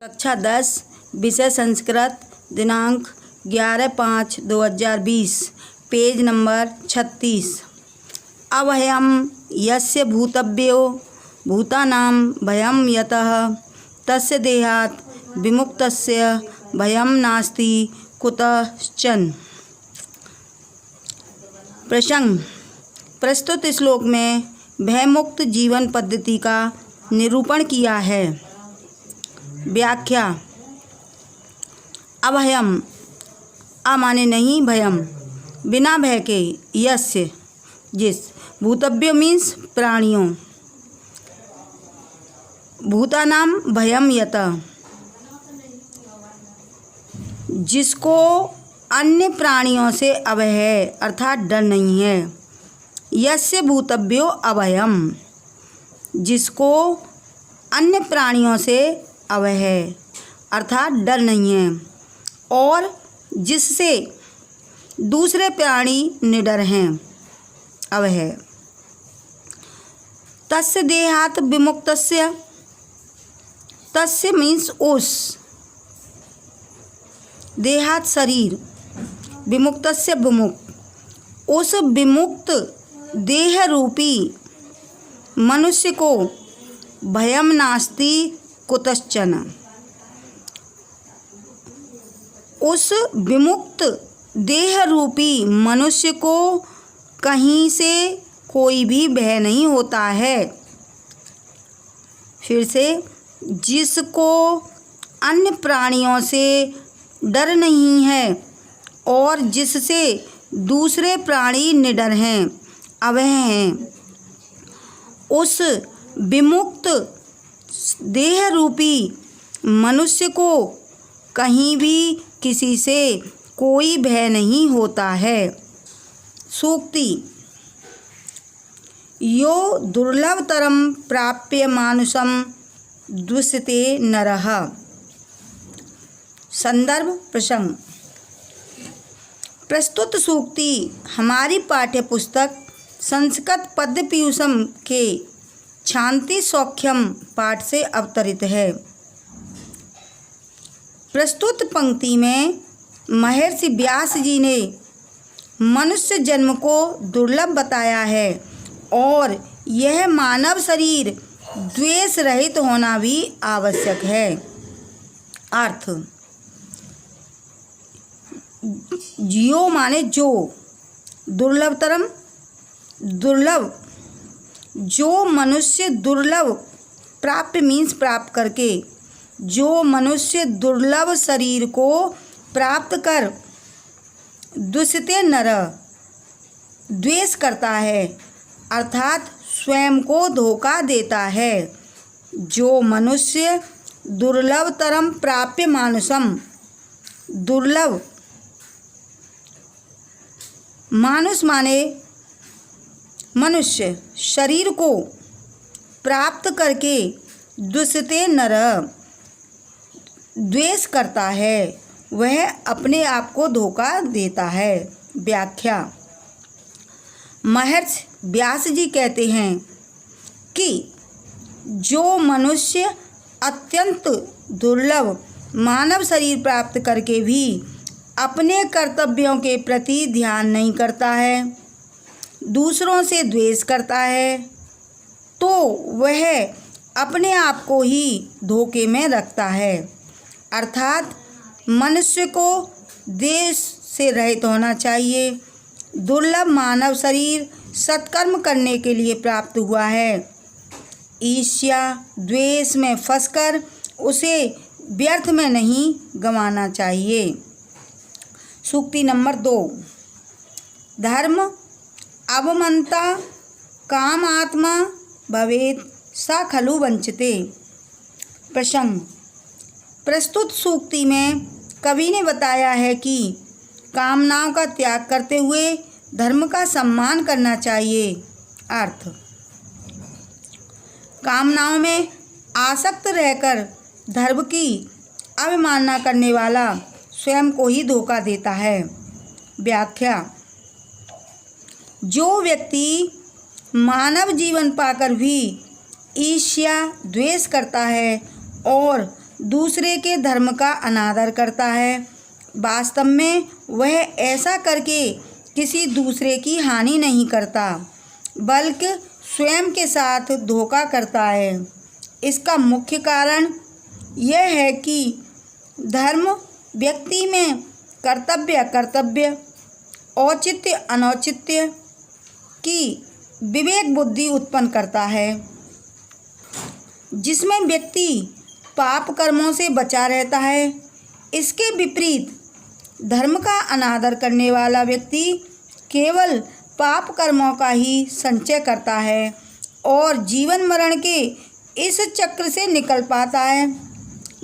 कक्षा 10 विषय संस्कृत दिनांक 11/5/2020 पेज नंबर 36। अभयं यस्य भूतभ्यो भूतानां भयं यतः तस्य देहात् विमुक्तस्य भयं नास्ति कुतश्चन। प्रसंग। प्रस्तुत श्लोक में भयमुक्त जीवन पद्धति का निरूपण किया है। व्याख्या। अभयम माने नहीं, भयम बिना भय के, यस्य जिस, भूतभ्यो मीन्स प्राणियों, भूतानाम भयम यत जिसको अन्य प्राणियों से अभय है अर्थात डर नहीं है। यस्य भूतभ्यो अभयम जिसको अन्य प्राणियों से अभय है अर्थात डर नहीं है, और जिससे दूसरे प्राणी निडर हैं, अभय है। तस्य देहात् विमुक्तस्य, तस्य मीन्स उस, देहात् शरीर, विमुक्तस्य विमुक्त, उस विमुक्त देह रूपी मनुष्य को भयम नास्ति कुतश्चन, उस विमुक्त देह रूपी मनुष्य को कहीं से कोई भी भय नहीं होता है। फिर से, जिसको अन्य प्राणियों से डर नहीं है और जिससे दूसरे प्राणी निडर हैं, अभय हैं, उस विमुक्त देह रूपी मनुष्य को कहीं भी किसी से कोई भय नहीं होता है। सूक्ति। यो दुर्लभतरम प्राप्य मानुषम दुष्यते नरः। संदर्भ प्रसंग। प्रस्तुत सूक्ति हमारी पाठ्यपुस्तक संस्कृत पद्यपीयूषम के शांति सौख्यम पाठ से अवतरित है। प्रस्तुत पंक्ति में महर्षि व्यास जी ने मनुष्य जन्म को दुर्लभ बताया है और यह मानव शरीर द्वेष रहित होना भी आवश्यक है। अर्थ। जियो माने जो, दुर्लभतरम दुर्लभ, जो मनुष्य दुर्लभ, प्राप्य मीन्स प्राप्त करके, जो मनुष्य दुर्लभ शरीर को प्राप्त कर दुष्यते नर द्वेष करता है अर्थात स्वयं को धोखा देता है। जो मनुष्य दुर्लभतरम प्राप्य मानुषम, दुर्लभ मानुष माने मनुष्य शरीर को प्राप्त करके दुष्यते नर द्वेष करता है, वह अपने आप को धोखा देता है। व्याख्या। महर्षि व्यास जी कहते हैं कि जो मनुष्य अत्यंत दुर्लभ मानव शरीर प्राप्त करके भी अपने कर्तव्यों के प्रति ध्यान नहीं करता है, दूसरों से द्वेष करता है, तो वह अपने आप को ही धोखे में रखता है। अर्थात मनुष्य को द्वेष से रहित होना चाहिए। दुर्लभ मानव शरीर सत्कर्म करने के लिए प्राप्त हुआ है। ईर्ष्या द्वेष में फंसकर उसे व्यर्थ में नहीं गंवाना चाहिए। सूक्ति नंबर 2। धर्म अवमन्ता काम आत्मा भवेत् सा खलु वंचिते। प्रसंग। प्रस्तुत सूक्ति में कवि ने बताया है कि कामनाओं का त्याग करते हुए धर्म का सम्मान करना चाहिए। अर्थ। कामनाओं में आसक्त रहकर धर्म की अवमानना करने वाला स्वयं को ही धोखा देता है। व्याख्या। जो व्यक्ति मानव जीवन पाकर भी ईर्ष्या द्वेष करता है और दूसरे के धर्म का अनादर करता है। वास्तव में वह ऐसा करके किसी दूसरे की हानि नहीं करता, बल्कि स्वयं के साथ धोखा करता है। इसका मुख्य कारण यह है कि धर्म व्यक्ति में कर्तव्य औचित्य अनौचित्य की विवेक बुद्धि उत्पन्न करता है, जिसमें व्यक्ति पाप कर्मों से बचा रहता है। इसके विपरीत धर्म का अनादर करने वाला व्यक्ति केवल पाप कर्मों का ही संचय करता है और जीवन मरण के इस चक्र से निकल पाता है।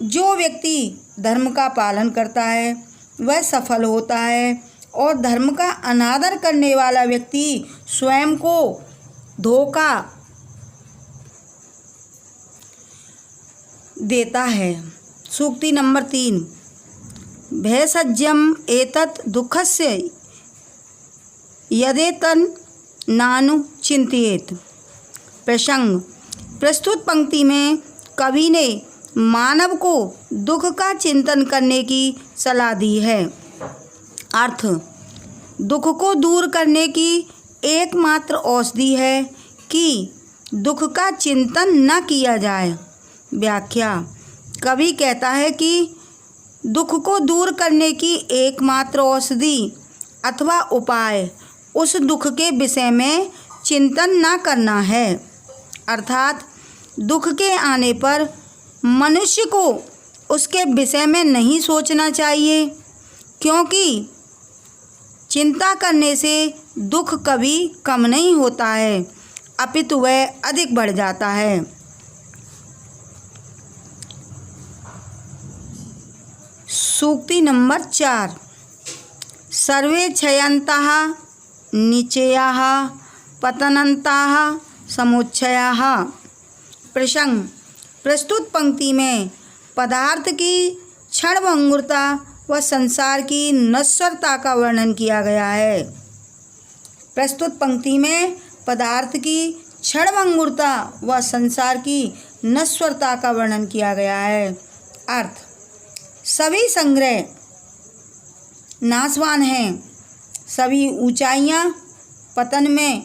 जो व्यक्ति धर्म का पालन करता है वह सफल होता है और धर्म का अनादर करने वाला व्यक्ति स्वयं को धोखा देता है। सूक्ति नंबर 3। भेषज्यम एतत् दुःखस्य यदेतन् नानु चिंतयेत्। प्रसंग। प्रस्तुत पंक्ति में कवि ने मानव को दुख का चिंतन करने की सलाह दी है। अर्थ। दुख को दूर करने की एकमात्र औषधि है कि दुख का चिंतन न किया जाए। व्याख्या। कवि कहता है कि दुख को दूर करने की एकमात्र औषधि अथवा उपाय उस दुख के विषय में चिंतन न करना है। अर्थात दुख के आने पर मनुष्य को उसके विषय में नहीं सोचना चाहिए, क्योंकि चिंता करने से दुख कभी कम नहीं होता है, अपितु वह अधिक बढ़ जाता है। सूक्ति नंबर 4। सर्वे क्षयन्तः निचयाः पतनन्तः समुच्चयाः। प्रसंग। प्रस्तुत पंक्ति में पदार्थ की क्षणभंगुरता व संसार की नश्वरता का वर्णन किया गया है। प्रस्तुत पंक्ति में पदार्थ की क्षणभंगुरता व संसार की नश्वरता का वर्णन किया गया है। अर्थ। सभी संग्रह नाशवान हैं, सभी ऊंचाइयां पतन में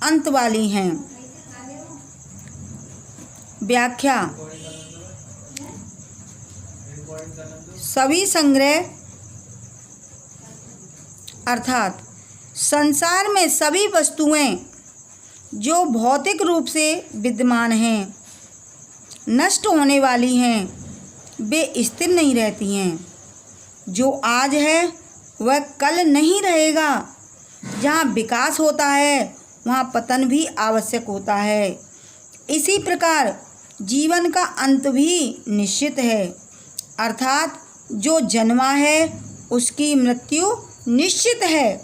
अंत वाली हैं। व्याख्या। सभी संग्रह अर्थात संसार में सभी वस्तुएं जो भौतिक रूप से विद्यमान हैं, नष्ट होने वाली हैं, वे स्थिर नहीं रहती हैं। जो आज है वह कल नहीं रहेगा। जहाँ विकास होता है वहाँ पतन भी आवश्यक होता है। इसी प्रकार जीवन का अंत भी निश्चित है, अर्थात जो जन्मा है उसकी मृत्यु निश्चित है।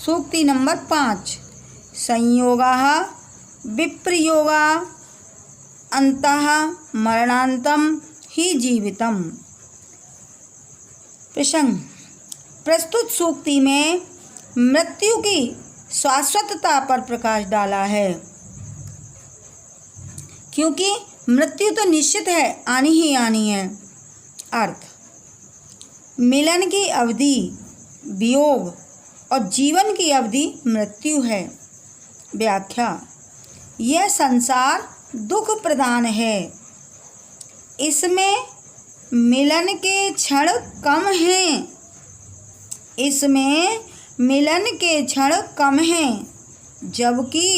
सूक्ति नंबर 5। संयोगाः विप्रयोगाः अन्तः मरणान्तं ही जीवितम्। प्रसंग। प्रस्तुत सूक्ति में मृत्यु की शाश्वतता पर प्रकाश डाला है, क्योंकि मृत्यु तो निश्चित है, आनी ही आनी है। अर्थ। मिलन की अवधि वियोग और जीवन की अवधि मृत्यु है। व्याख्या। यह संसार दुख प्रदान है, इसमें मिलन के क्षण कम हैं, इसमें मिलन के क्षण कम हैं, जबकि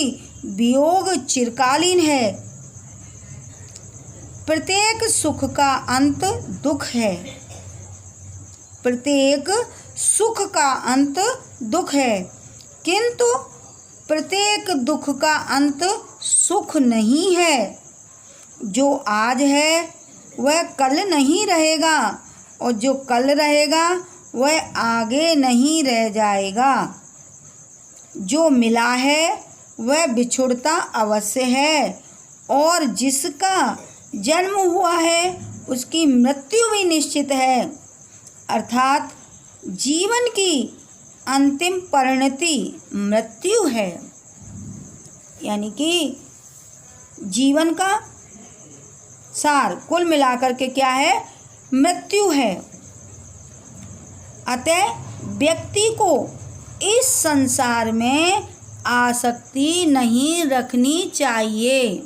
वियोग चिरकालीन है। प्रत्येक सुख का अंत दुख है, प्रत्येक सुख का अंत दुख है, किंतु प्रत्येक दुख का अंत सुख नहीं है। जो आज है वह कल नहीं रहेगा और जो कल रहेगा वह आगे नहीं रह जाएगा। जो मिला है वह बिछुड़ता अवश्य है और जिसका जन्म हुआ है उसकी मृत्यु भी निश्चित है। अर्थात जीवन की अंतिम परिणति मृत्यु है, यानी कि जीवन का सार कुल मिलाकर के क्या है, मृत्यु है। अतः व्यक्ति को इस संसार में आसक्ति नहीं रखनी चाहिए।